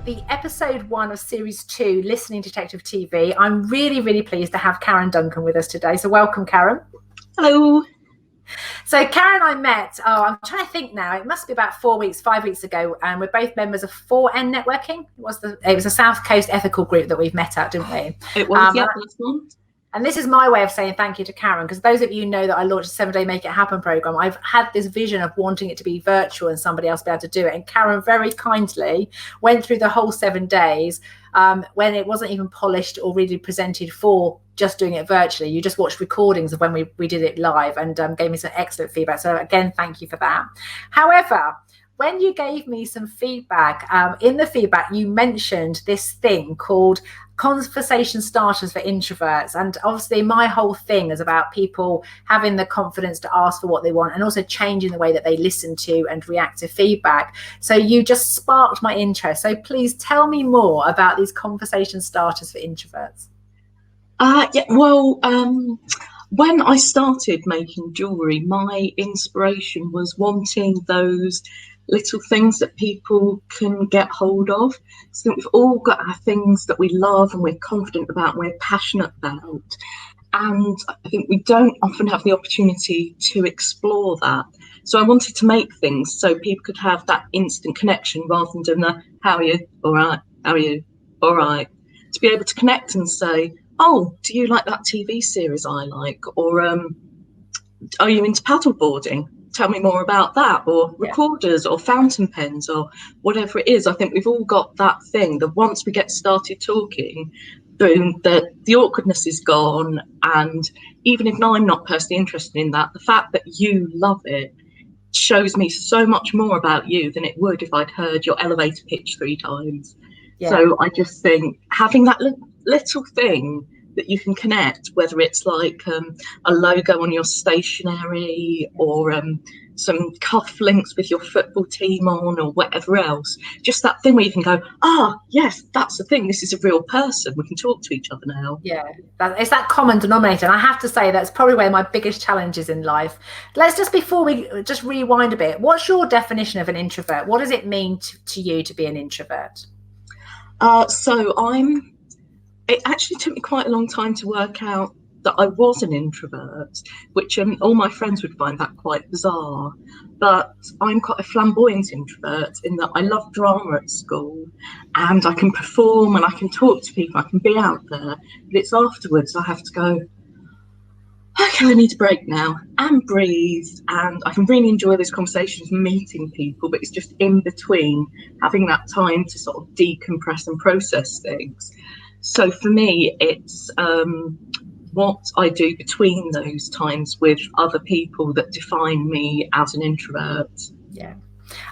the episode 1 of series 2, Listening Detective TV. I'm really, really pleased to have Karen Duncan with us today. So welcome, Karen. Hello. So Karen and I met, I'm trying to think now, it must be about 5 weeks ago, and we're both members of 4N Networking. It was a South Coast ethical group that we've met at, didn't we? It was, yeah, last one. And this is my way of saying thank you to Karen, because those of you know that I launched a 7-day Make It Happen program. I've had this vision of wanting it to be virtual and somebody else be able to do it. And Karen very kindly went through the whole 7 days when it wasn't even polished or really presented for just doing it virtually. You just watched recordings of when we did it live, and gave me some excellent feedback. So again, thank you for that. However, when you gave me some feedback, in the feedback, you mentioned this thing called conversation starters for introverts. And obviously my whole thing is about people having the confidence to ask for what they want, and also changing the way that they listen to and react to feedback. So you just sparked my interest. So please tell me more about these conversation starters for introverts. When I started making jewellery, my inspiration was wanting those little things that people can get hold of. So we've all got our things that we love and we're confident about and we're passionate about. And I think we don't often have the opportunity to explore that. So I wanted to make things so people could have that instant connection rather than doing the, how are you? All right. How are you? All right. To be able to connect and say, oh, do you like that TV series I like? Or are you into paddleboarding? Tell me more about that. Or recorders or fountain pens or whatever it is. I think we've all got that thing that once we get started talking, boom, the awkwardness is gone. And even if I'm not personally interested in that, the fact that you love it shows me so much more about you than it would if I'd heard your elevator pitch 3 times. Yeah. So I just think having that little thing that you can connect, whether it's like a logo on your stationery or some cufflinks with your football team on or whatever else, just that thing where you can go, yes, that's the thing, this is a real person, we can talk to each other now. Yeah, it's that common denominator. And I have to say that's probably where my biggest challenge is in life. Let's just, before we just rewind a bit, what's your definition of an introvert? What does it mean to you to be an introvert? It actually took me quite a long time to work out that I was an introvert, which all my friends would find that quite bizarre. But I'm quite a flamboyant introvert in that I love drama at school and I can perform and I can talk to people, I can be out there. But it's afterwards I have to go, okay, I need a break now and breathe. And I can really enjoy those conversations, meeting people, but it's just in between having that time to sort of decompress and process things. So for me, it's what I do between those times with other people that define me as an introvert. Yeah.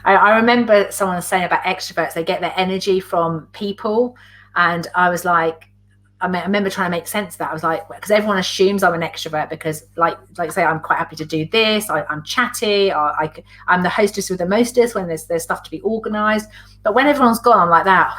I remember someone saying about extroverts, they get their energy from people. And I was like, I remember trying to make sense of that. I was like, because everyone assumes I'm an extrovert because like say, I'm quite happy to do this. I'm chatty. I'm the hostess with the mostest when there's stuff to be organized. But when everyone's gone, I'm like that.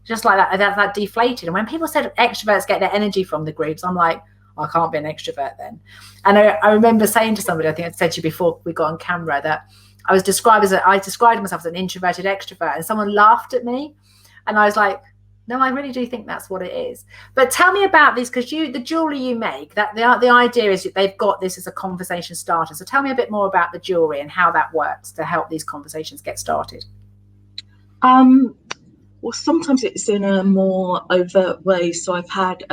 Just like that deflated. And when people said extroverts get their energy from the groups, I'm like, I can't be an extrovert then. And I remember saying to somebody, I think I said to you before we got on camera, that I described myself as an introverted extrovert, and someone laughed at me. And I was like, no, I really do think that's what it is. But tell me about these, because the jewelry you make, that the idea is that they've got this as a conversation starter. So tell me a bit more about the jewelry and how that works to help these conversations get started. Well, sometimes it's in a more overt way. So I've had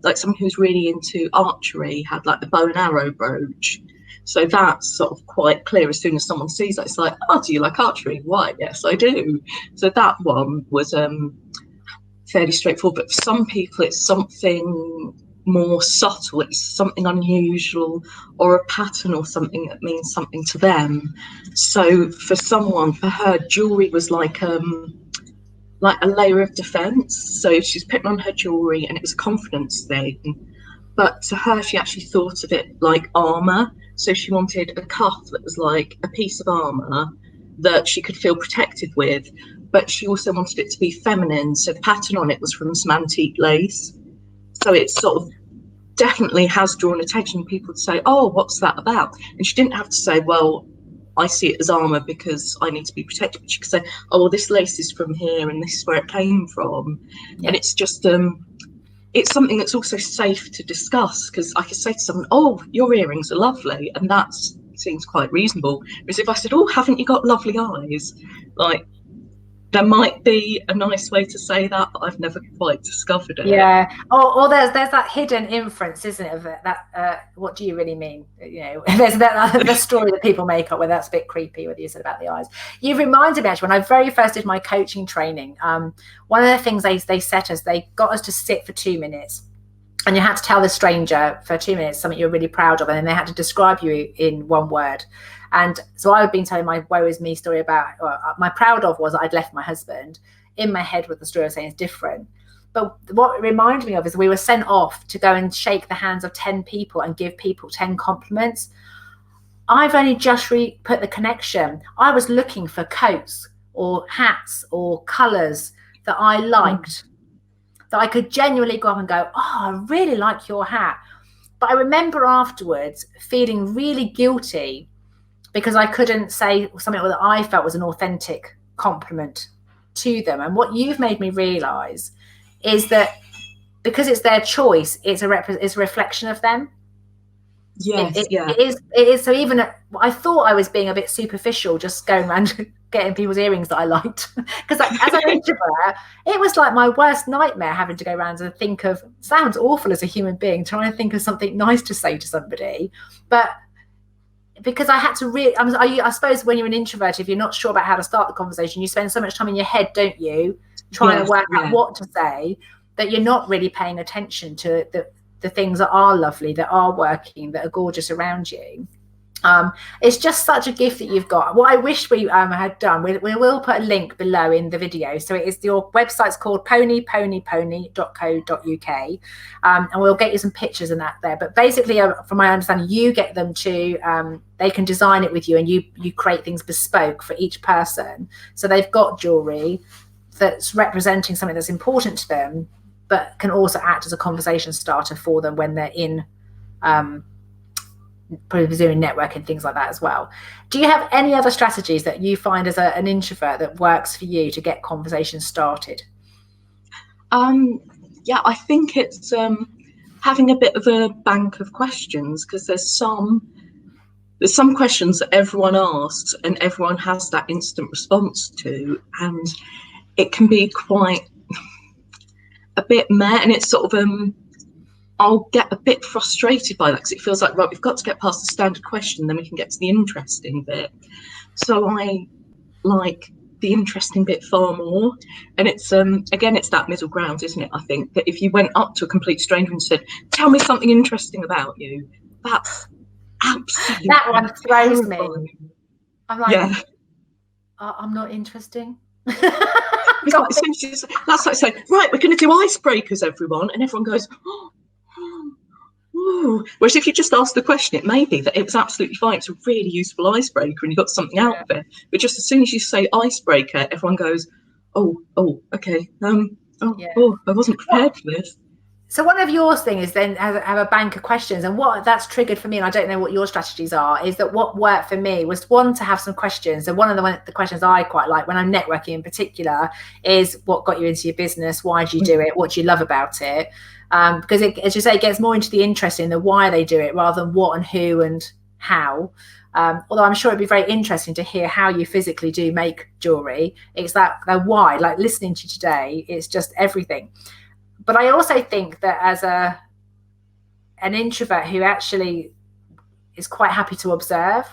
like someone who's really into archery had like the bow and arrow brooch. So that's sort of quite clear as soon as someone sees that. It's like, oh, do you like archery? Why? Yes, I do. So that one was fairly straightforward. But for some people, it's something more subtle. It's something unusual or a pattern or something that means something to them. So for her, jewelry was like a layer of defense. So she's putting on her jewelry and it was a confidence thing, but to her she actually thought of it like armor. So she wanted a cuff that was like a piece of armor that she could feel protected with, but she also wanted it to be feminine. So the pattern on it was from some antique lace. So it sort of definitely has drawn attention. People would say, oh, what's that about? And she didn't have to say, well, I see it as armour because I need to be protected. But you could say, oh, well, this lace is from here and this is where it came from. Yeah. And it's just, it's something that's also safe to discuss, because I could say to someone, oh, your earrings are lovely. And that seems quite reasonable. Whereas if I said, oh, haven't you got lovely eyes? Like, there might be a nice way to say that, but I've never quite discovered it. Yeah. Or there's that hidden inference, isn't it? Of that what do you really mean? You know, there's that the story that people make up, where that's a bit creepy, what you said about the eyes. You've reminded me, actually, when I very first did my coaching training, one of the things they set us, they got us to sit for 2 minutes. And you had to tell the stranger for 2 minutes something you're really proud of, and then they had to describe you in one word. And so I've been telling my woe is me story about, my proud of was I'd left my husband. In my head with the story of saying it's different. But what it reminded me of is we were sent off to go and shake the hands of 10 people and give people 10 compliments. I've only just put the connection. I was looking for coats or hats or colours that I liked, that I could genuinely go up and go, oh, I really like your hat. But I remember afterwards feeling really guilty because I couldn't say something that I felt was an authentic compliment to them. And what you've made me realise is that because it's their choice, it's a reflection of them. Yes, it is. So even I thought I was being a bit superficial, just going around getting people's earrings that I liked, because as an introvert, it was like my worst nightmare, having to go around and think of, sounds awful as a human being, trying to think of something nice to say to somebody, but because I had to really, I suppose when you're an introvert, if you're not sure about how to start the conversation, you spend so much time in your head, don't you, trying to work out what to say, that you're not really paying attention to the things that are lovely, that are working, that are gorgeous around you. It's just such a gift that you've got. What I wish we had done, we will put a link below in the video. So it is, your website's called ponyponypony.co.uk, and we'll get you some pictures and that there. But basically, from my understanding, you get them to, they can design it with you, and you create things bespoke for each person. So they've got jewelry that's representing something that's important to them, but can also act as a conversation starter for them when they're in probably doing networking, things like that as well. Do you have any other strategies that you find as an introvert that works for you to get conversations started? Yeah, I think it's having a bit of a bank of questions, because there's some questions that everyone asks and everyone has that instant response to, and it can be quite a bit meh, and it's sort of I'll get a bit frustrated by that, because it feels like, right, we've got to get past the standard question, then we can get to the interesting bit. So I like the interesting bit far more. And it's again, it's that middle ground, isn't it? I think that if you went up to a complete stranger and said, tell me something interesting about you, that's absolutely that one throws terrifying. me. I'm like, I'm not interesting. That's like saying, right, we're going to do icebreakers, everyone, and everyone goes, oh. Whereas if you just ask the question, it may be that it was absolutely fine, it's a really useful icebreaker and you got something out of it. But just as soon as you say icebreaker, everyone goes, oh, okay, I wasn't prepared for this. So one of your things is then have a bank of questions, and what that's triggered for me, and I don't know what your strategies are, is that what worked for me was, one, to have some questions. And one of the questions I quite like when I'm networking in particular is, what got you into your business? Why do you do it? What do you love about it? Because as you say, it gets more into the interest in the why they do it rather than what and who and how. Although I'm sure it'd be very interesting to hear how you physically do make jewelry. It's that why, like listening to you today, it's just everything. But I also think that as an introvert who actually is quite happy to observe,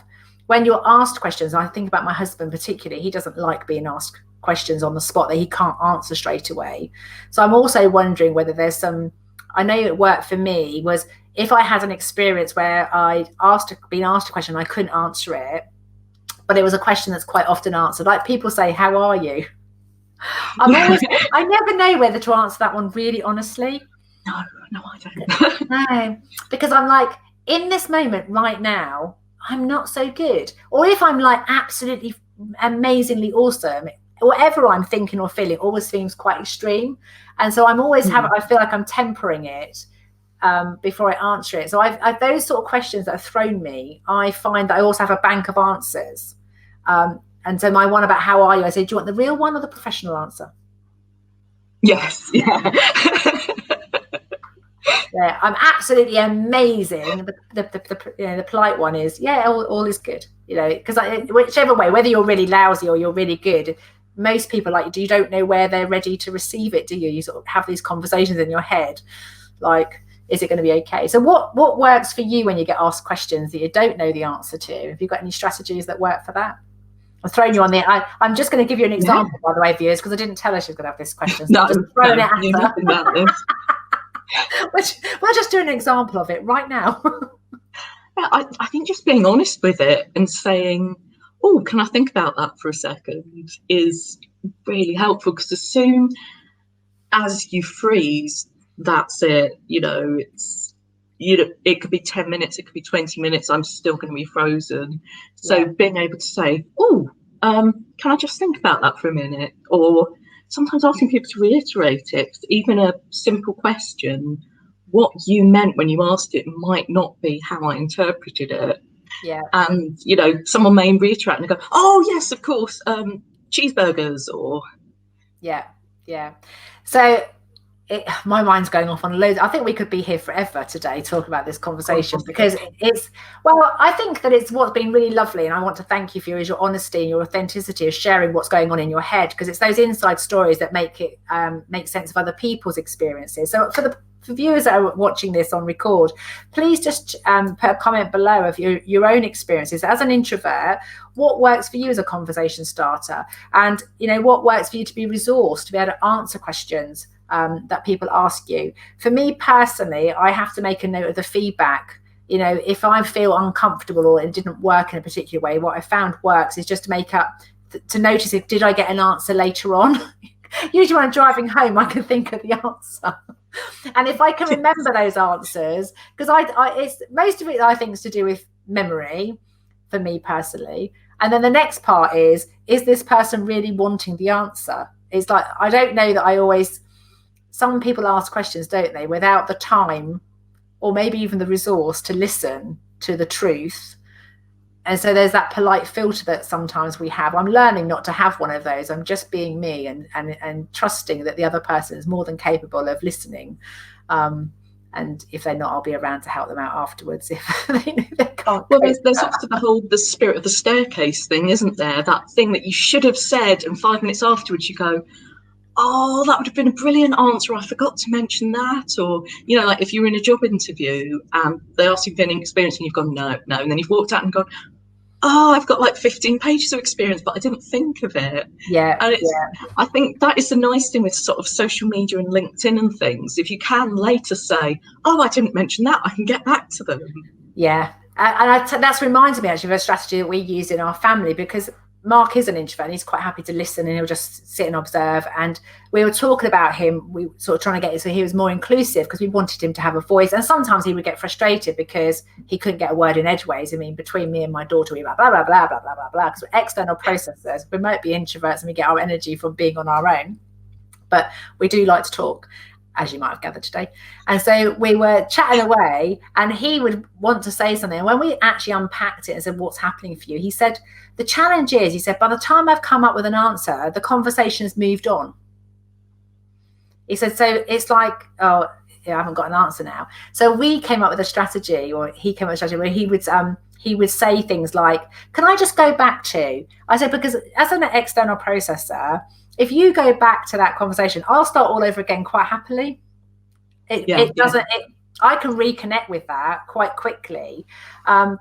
when you're asked questions, and I think about my husband particularly, he doesn't like being asked questions on the spot that he can't answer straight away. So I'm also wondering whether there's some, I know it worked for me, was if I had an experience where I'd been asked a question and I couldn't answer it, but it was a question that's quite often answered. Like people say, how are you? I never know whether to answer that one really honestly. No, I don't. No, because I'm like, in this moment right now, I'm not so good. Or if I'm like absolutely amazingly awesome, whatever I'm thinking or feeling always seems quite extreme. And so I'm always I feel like I'm tempering it before I answer it. So I've those sort of questions that have thrown me, I find that I also have a bank of answers. And so my one about how are you, I say, do you want the real one or the professional answer? Yes, yeah. Yeah, I'm absolutely amazing. The polite one is, yeah, all is good. Because whichever way, whether you're really lousy or you're really good, most people you don't know where they're ready to receive it, do you? You sort of have these conversations in your head, like, is it going to be okay? So what works for you when you get asked questions that you don't know the answer to? Have you got any strategies that work for that? I'm throwing you on the. I'm just going to give you an example, by the way, viewers, because I didn't tell her she was going to have this question. So I'm just throwing it at her. Nothing about this. We'll just do an example of it right now. I think just being honest with it and saying, oh, can I think about that for a second, is really helpful, because as soon as you freeze, that's it. It could be 10 minutes, it could be 20 minutes, I'm still going to be frozen. So being able to say, oh, can I just think about that for a minute? Or sometimes asking people to reiterate it, even a simple question, what you meant when you asked it might not be how I interpreted it. Yeah. And, someone may reiterate and go, oh, yes, of course, cheeseburgers or. Yeah. So my mind's going off on loads. I think we could be here forever today talking about this conversation, because I think that it's what's been really lovely, and I want to thank you for your honesty and your authenticity of sharing what's going on in your head, because it's those inside stories that make it make sense of other people's experiences. So for viewers that are watching this on record, please just put a comment below of your own experiences as an introvert. What works for you as a conversation starter, and what works for you to be resourced, to be able to answer questions that people ask you. For me personally, I have to make a note of the feedback. If I feel uncomfortable or it didn't work in a particular way, what I found works is just to make up, to notice if did I get an answer later on. Usually when I'm driving home, I can think of the answer. And if I can remember those answers, because it's most of it I think is to do with memory for me personally. And then the next part is this person really wanting the answer? It's like, I don't know that I always, some people ask questions, don't they, without the time or maybe even the resource to listen to the truth. And so there's that polite filter that sometimes we have. I'm learning not to have one of those. I'm just being me and trusting that the other person is more than capable of listening. And if they're not, I'll be around to help them out afterwards if they can't. Well, there's also the spirit of the staircase thing, isn't there? That thing that you should have said, and 5 minutes afterwards you go, oh, that would have been a brilliant answer, I forgot to mention that. Or, like if you're in a job interview and they ask you if you've any experience and you've gone, no. And then you've walked out and gone, oh, I've got like 15 pages of experience, but I didn't think of it. Yeah. And I think that is the nice thing with sort of social media and LinkedIn and things. If you can later say, oh, I didn't mention that, I can get back to them. Yeah. And that's reminds me actually of a strategy that we used in our family, because Mark is an introvert and he's quite happy to listen and he'll just sit and observe. And we were talking about him, we sort of trying to get it so he was more inclusive, because we wanted him to have a voice. And sometimes he would get frustrated because he couldn't get a word in edgeways. I mean, between me and my daughter, we were like, blah, blah, blah, blah, blah, blah, blah, because we're external processors. We might be introverts and we get our energy from being on our own, but we do like to talk, as you might have gathered today. And so we were chatting away and he would want to say something. And when we actually unpacked it and said, what's happening for you? He said, the challenge is, he said, by the time I've come up with an answer, the conversation's moved on. He said, so it's like, oh, yeah, I haven't got an answer now. So we came up with a strategy, or he came up with a strategy where he would say things like, can I just go back to, I said, because as an external processor, if you go back to that conversation, I'll start all over again quite happily. I can reconnect with that quite quickly.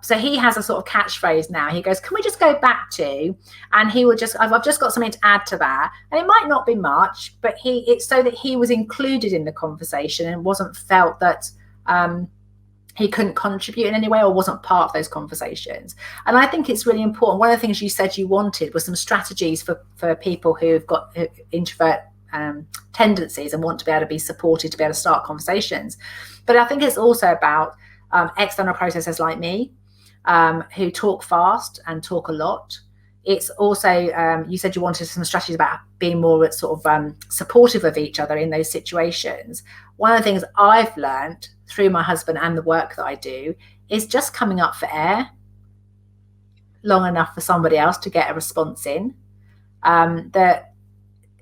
So he has a sort of catchphrase now. He goes, can we just go back to, and he would just, I've just got something to add to that. And it might not be much, but it's so that he was included in the conversation and wasn't felt that he couldn't contribute in any way or wasn't part of those conversations. And I think it's really important. One of the things you said you wanted was some strategies for people who've got introvert tendencies and want to be able to be supported to be able to start conversations. But I think it's also about external processors like me who talk fast and talk a lot. It's also, you said you wanted some strategies about being more sort of supportive of each other in those situations. One of the things I've learned through my husband and the work that I do, is just coming up for air long enough for somebody else to get a response in. That,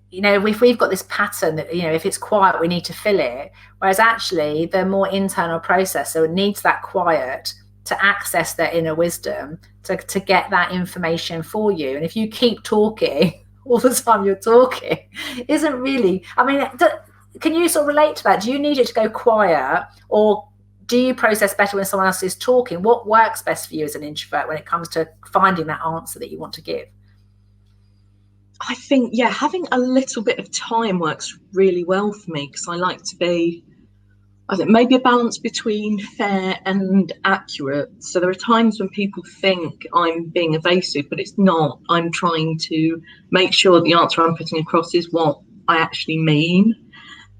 you know, if we've got this pattern that, you know, if it's quiet, we need to fill it. Whereas actually the more internal process, so it needs that quiet to access their inner wisdom, to get that information for you. And if you keep talking all the time you're talking, isn't really, I mean, can you sort of relate to that? Do you need it to go quiet, or do you process better when someone else is talking? What works best for you as an introvert when it comes to finding that answer that you want to give? I think, yeah, having a little bit of time works really well for me, because I like to be, I think, maybe a balance between fair and accurate. So there are times when people think I'm being evasive, but it's not. I'm trying to make sure the answer I'm putting across is what I actually mean.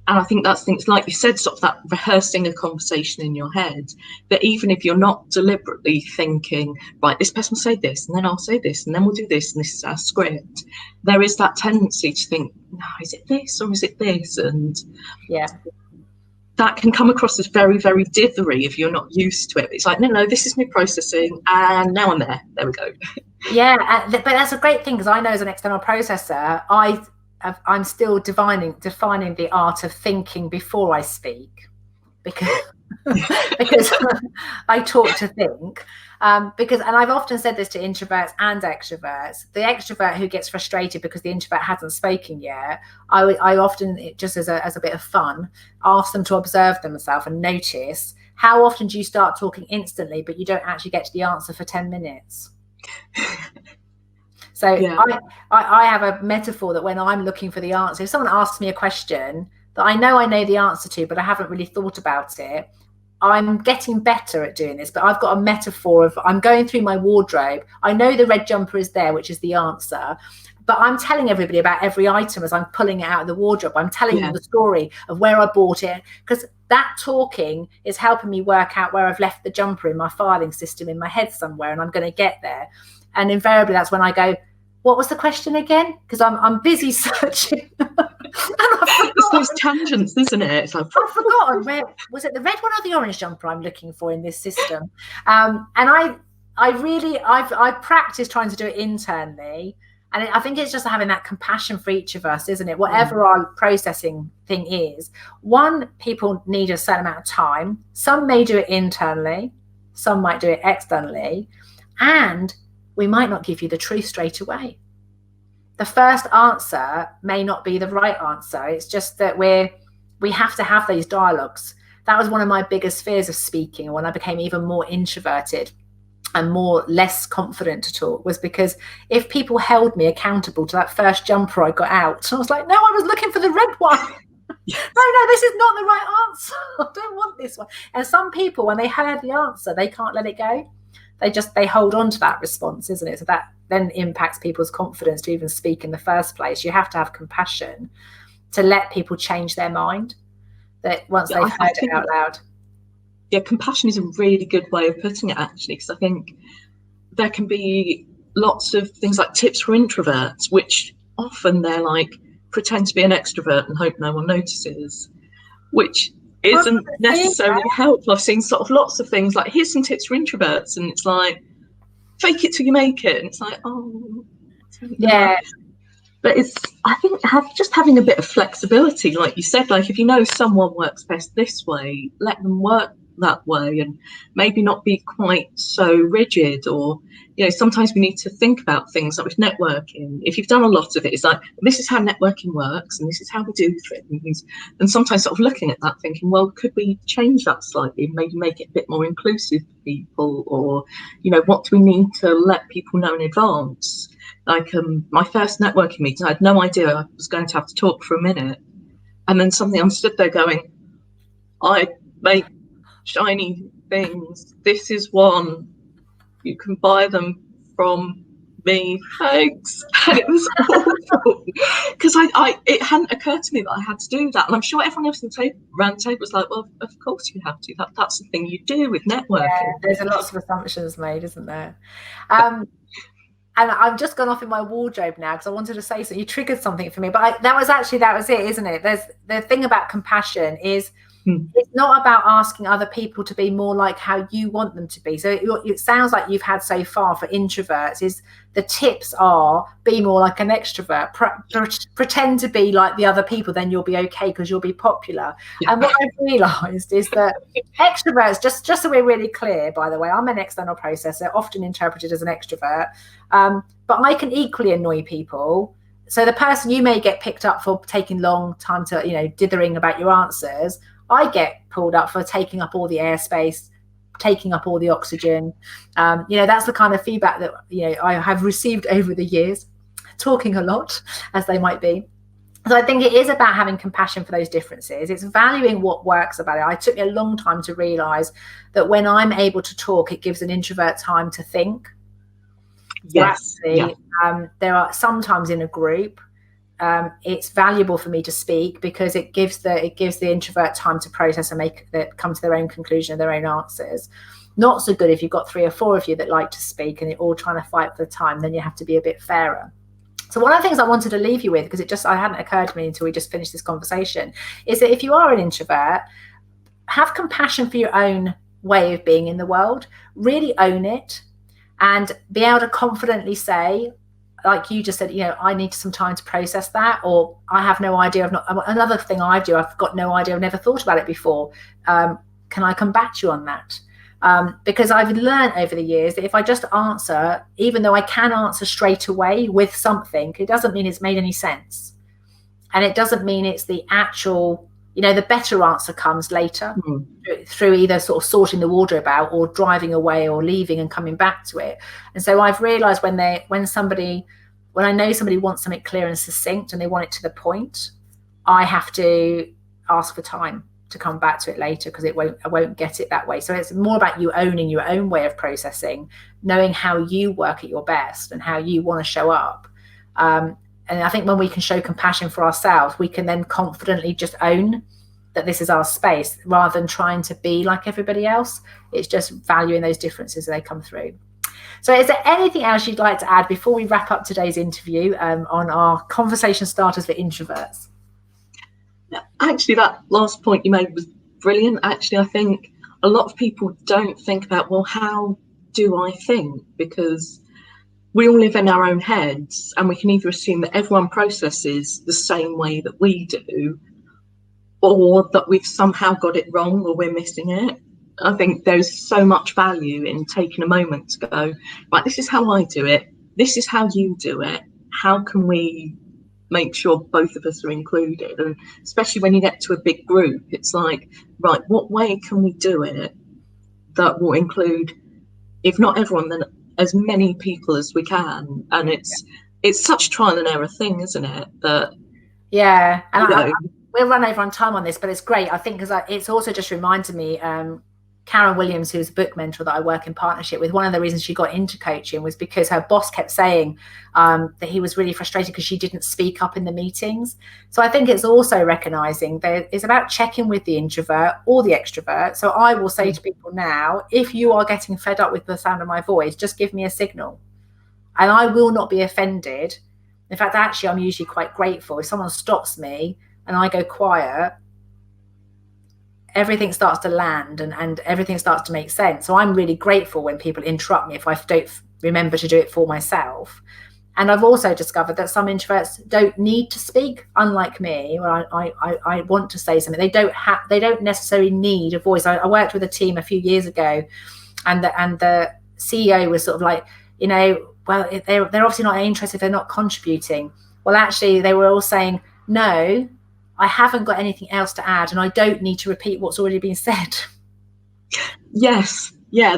And I think that's things like you said, sort of that rehearsing a conversation in your head, that even if you're not deliberately thinking, right, this person will say this, and then I'll say this, and then we'll do this, and this is our script, there is that tendency to think, no, is it this or is it this? And yeah, that can come across as very, very dithery if you're not used to it. It's like, no, this is me processing, and now I'm there. There we go. Yeah, but that's a great thing, because I know as an external processor, I'm still defining the art of thinking before I speak, because because I talk to think. And I've often said this to introverts and extroverts. The extrovert who gets frustrated because the introvert hasn't spoken yet, I often, just as a bit of fun, ask them to observe themselves and notice, how often do you start talking instantly, but you don't actually get to the answer for 10 minutes? So yeah. I have a metaphor that when I'm looking for the answer, if someone asks me a question that I know the answer to, but I haven't really thought about it, I'm getting better at doing this. But I've got a metaphor of, I'm going through my wardrobe. I know the red jumper is there, which is the answer. But I'm telling everybody about every item as I'm pulling it out of the wardrobe. I'm telling them the story of where I bought it, because that talking is helping me work out where I've left the jumper in my filing system in my head somewhere, and I'm going to get there. And invariably, that's when I go, what was the question again? Because I'm busy searching. It's those tangents, isn't it? It's like, I've forgotten. Where was it? The red one or the orange jumper I'm looking for in this system? And I've practiced trying to do it internally. And I think it's just having that compassion for each of us, isn't it? Whatever our processing thing is. One, people need a certain amount of time. Some may do it internally. Some might do it externally. And we might not give you the truth straight away. The first answer may not be the right answer. It's just that we have to have those dialogues. That was one of my biggest fears of speaking, and when I became even more introverted and less confident to talk, was because if people held me accountable to that first jumper I got out, I was like, no, I was looking for the red one. No, this is not the right answer. I don't want this one. And some people, when they heard the answer, they can't let it go. They hold on to that response, isn't it? So that then impacts people's confidence to even speak in the first place. You have to have compassion to let people change their mind, that once they've heard it out loud. Yeah, compassion is a really good way of putting it, actually, because I think there can be lots of things like tips for introverts, which often they're like, pretend to be an extrovert and hope no one notices, which isn't necessarily helpful. I've seen sort of lots of things like, here's some tips for introverts, and it's like, fake it till you make it, and it's like, oh, yeah. But I think just having a bit of flexibility, like you said, like if you know someone works best this way, let them work that way, and maybe not be quite so rigid. Or, you know, sometimes we need to think about things like with networking. If you've done a lot of it, it's like, this is how networking works and this is how we do things. And sometimes sort of looking at that thinking, well, could we change that slightly, maybe make it a bit more inclusive for people? Or, you know, what do we need to let people know in advance? Like my first networking meeting, I had no idea I was going to have to talk for a minute. And then suddenly I'm stood there going, I make shiny things. This is one. You can buy them from me. Thanks. And it was awful because it hadn't occurred to me that I had to do that. And I'm sure everyone else around the table was like, well, of course you have to. That's the thing you do with networking. Yeah, there's lots of assumptions made, isn't there? And I've just gone off in my wardrobe now because I wanted to say so. You triggered something for me, but that was it, isn't it? There's the thing about compassion is It's not about asking other people to be more like how you want them to be. So it sounds like you've had so far for introverts is the tips are be more like an extrovert, pretend to be like the other people, then you'll be okay because you'll be popular. And what I've realized is that extroverts, just so we're really clear, by the way, I'm an external processor, often interpreted as an extrovert, but I can equally annoy people. So the person you may get picked up for taking long time to, dithering about your answers, I get pulled up for taking up all the airspace, taking up all the oxygen. That's the kind of feedback that I have received over the years, talking a lot as they might be. So I think it is about having compassion for those differences. It's valuing what works about it. It took me a long time to realize that when I'm able to talk, it gives an introvert time to think. Yes. So actually, there are sometimes in a group, it's valuable for me to speak because it gives the introvert time to process and come to their own conclusion, their own answers. Not so good if you've got 3 or 4 of you that like to speak and you're all trying to fight for the time. Then you have to be a bit fairer. So one of the things I wanted to leave you with, because it hadn't occurred to me until we just finished this conversation, is that if you are an introvert, have compassion for your own way of being in the world. Really own it, and be able to confidently say, like you just said, I need some time to process that, or I have no idea. Another thing I've got no idea. I've never thought about it before. Can I come back to you on that? Because I've learned over the years that if I just answer, even though I can answer straight away with something, it doesn't mean it's made any sense. And it doesn't mean it's the actual, the better answer comes later through either sort of sorting the wardrobe out or driving away or leaving and coming back to it. And so I've realized when I know somebody wants something clear and succinct and they want it to the point, I have to ask for time to come back to it later because I won't get it that way. So it's more about you owning your own way of processing, knowing how you work at your best and how you want to show up. And I think when we can show compassion for ourselves, we can then confidently just own that this is our space rather than trying to be like everybody else. It's just valuing those differences as they come through. So is there anything else you'd like to add before we wrap up today's interview on our conversation starters for introverts? Actually, that last point you made was brilliant. Actually, I think a lot of people don't think about, well, how do I think? Because we all live in our own heads and we can either assume that everyone processes the same way that we do, or that we've somehow got it wrong or we're missing it. I think there's so much value in taking a moment to go, right, this is how I do it. This is how you do it. How can we make sure both of us are included? And especially when you get to a big group, it's like, right, what way can we do it that will include, if not everyone, then as many people as we can? And it's such trial and error thing, isn't it? That and we'll run over on time on this, but it's great. I think because it's also just reminded me, Karen Williams, who's a book mentor that I work in partnership with, one of the reasons she got into coaching was because her boss kept saying that he was really frustrated because she didn't speak up in the meetings. So I think it's also recognizing that it's about checking with the introvert or the extrovert. So I will say to people now, if you are getting fed up with the sound of my voice, just give me a signal and I will not be offended. In fact, actually, I'm usually quite grateful. If someone stops me and I go quiet, everything starts to land and everything starts to make sense. So I'm really grateful when people interrupt me if I don't remember to do it for myself. And I've also discovered that some introverts don't need to speak, unlike me, where I want to say something. They don't necessarily need a voice. I worked with a team a few years ago, and the CEO was sort of like, well, they're obviously not interested, they're not contributing. Well, actually, they were all saying, no, I haven't got anything else to add and I don't need to repeat what's already been said. Yes, yeah.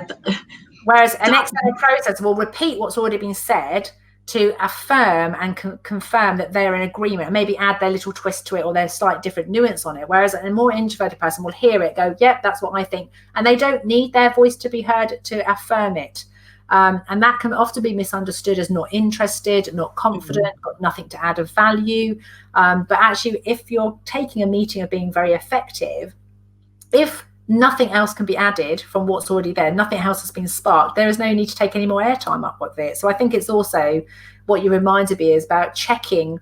Whereas an external process will repeat what's already been said to affirm and confirm that they're in agreement and maybe add their little twist to it or their slight different nuance on it. Whereas a more introverted person will hear it, go, yep, that's what I think. And they don't need their voice to be heard to affirm it. And that can often be misunderstood as not interested, not confident, got nothing to add of value. But actually, if you're taking a meeting of being very effective, if nothing else can be added from what's already there, nothing else has been sparked, there is no need to take any more airtime up with it. So I think it's also what you reminded me is about checking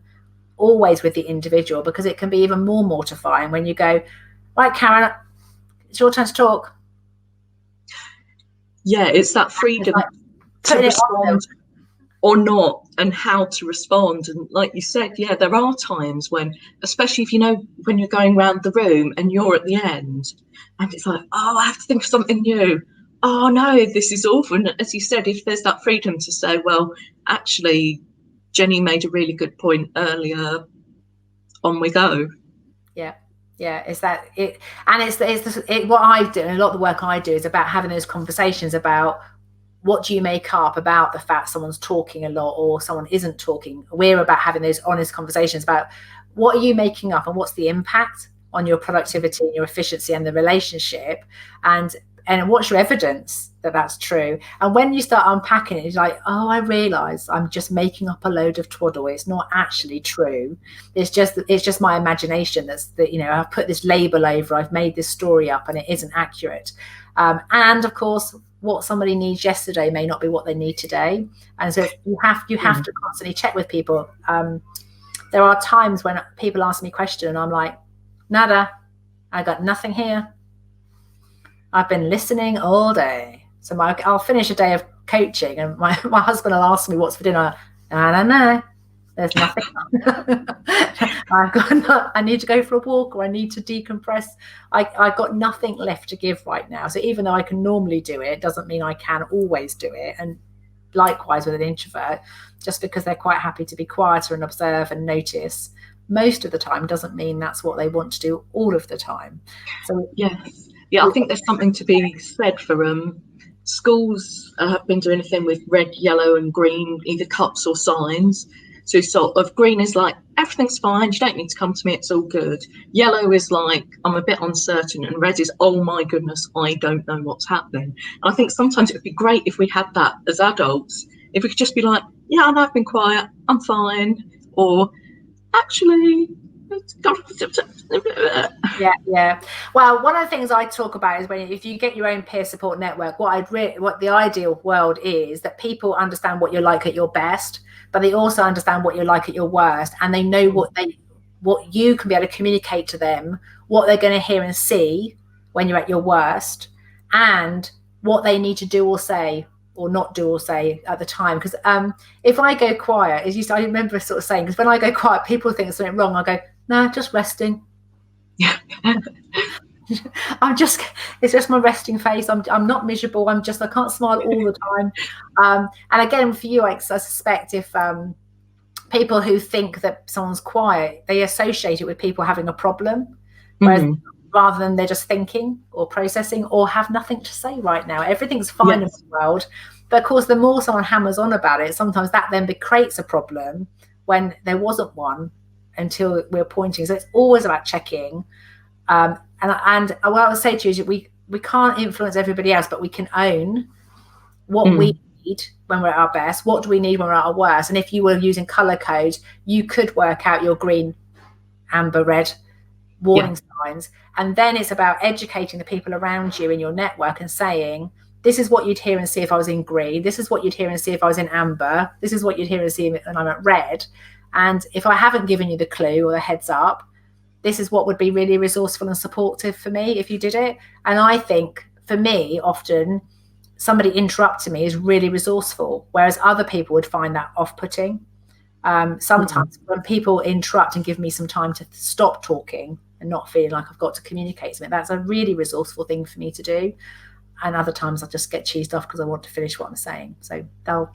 always with the individual, because it can be even more mortifying when you go, Right, Karen, it's your turn to talk. Yeah, it's that It's freedom like to putting it on them. respond or not, and how to respond. And like you said, yeah, there are times when, especially if you know when you're going around the room and you're at the end, and it's like, oh, I have to think of something new. Oh no, this is awful. And as you said, if there's that freedom to say, well, actually, Jenny made a really good point earlier, on we go. Yeah. Yeah, is that it? And what I do, and a lot of the work I do is about having those conversations about what do you make up about the fact someone's talking a lot or someone isn't talking. We're about having those honest conversations about what are you making up and what's the impact on your productivity and your efficiency and the relationship, and what's your evidence that that's true. And when you start unpacking it, it's like, oh, I realize I'm just making up a load of twaddle. It's not actually true. It's just my imagination. I've put this label over, I've made this story up, and it isn't accurate. And of course, what somebody needs yesterday may not be what they need today. And so you have to constantly check with people. There are times when people ask me a question and I'm like, nada, I got nothing here. I've been listening all day. So I'll finish a day of coaching and my husband will ask me what's for dinner. I don't know. There's nothing. I need to go for a walk, or I need to decompress. I've got nothing left to give right now. So even though I can normally do it, doesn't mean I can always do it. And likewise with an introvert, just because they're quite happy to be quieter and observe and notice most of the time doesn't mean that's what they want to do all of the time. So Yes. Yeah, I think there's something to be said for schools have been doing a thing with red, yellow, and green, either cups or signs. So sort of green is like, everything's fine, you don't need to come to me, it's all good. Yellow is like, I'm a bit uncertain, and red is, oh my goodness, I don't know what's happening. And I think sometimes it would be great if we had that as adults, if we could just be like, yeah, I know I've been quiet, I'm fine, or actually, yeah. Well, one of the things I talk about is if you get your own peer support network, what the ideal world is that people understand what you're like at your best, but they also understand what you're like at your worst, and they know what you can be able to communicate to them, what they're going to hear and see when you're at your worst, and what they need to do or say or not do or say at the time. Because if I go quiet, I remember sort of saying, because when I go quiet, people think there's something wrong. I go, no, just resting. It's just my resting face. I'm not miserable. I can't smile all the time. And again, for you, I suspect if people who think that someone's quiet, they associate it with people having a problem, whereas rather than they're just thinking or processing or have nothing to say right now. Everything's fine in the world. But of course, the more someone hammers on about it, sometimes that then creates a problem when there wasn't one until we're pointing. So it's always about checking. And what I would say to you is we can't influence everybody else, but we can own what we need when we're at our best. What do we need when we're at our worst? And if you were using color code, you could work out your green, amber, red warning signs. And then it's about educating the people around you in your network and saying, this is what you'd hear and see if I was in green. This is what you'd hear and see if I was in amber. This is what you'd hear and see when I'm at red. And if I haven't given you the clue or the heads up, this is what would be really resourceful and supportive for me if you did it. And I think for me, often somebody interrupting me is really resourceful, whereas other people would find that off-putting. Sometimes when people interrupt and give me some time to stop talking and not feeling like I've got to communicate something, that's a really resourceful thing for me to do. And other times I just get cheesed off because I want to finish what I'm saying. So they'll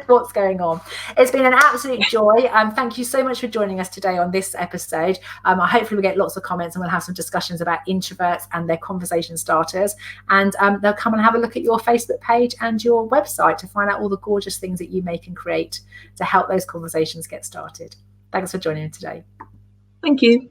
what's going on. It's been an absolute joy. Thank you so much for joining us today on this episode. Hopefully we'll get lots of comments and we'll have some discussions about introverts and their conversation starters. And they'll come and have a look at your Facebook page and your website to find out all the gorgeous things that you make and create to help those conversations get started. Thanks for joining me today. Thank you.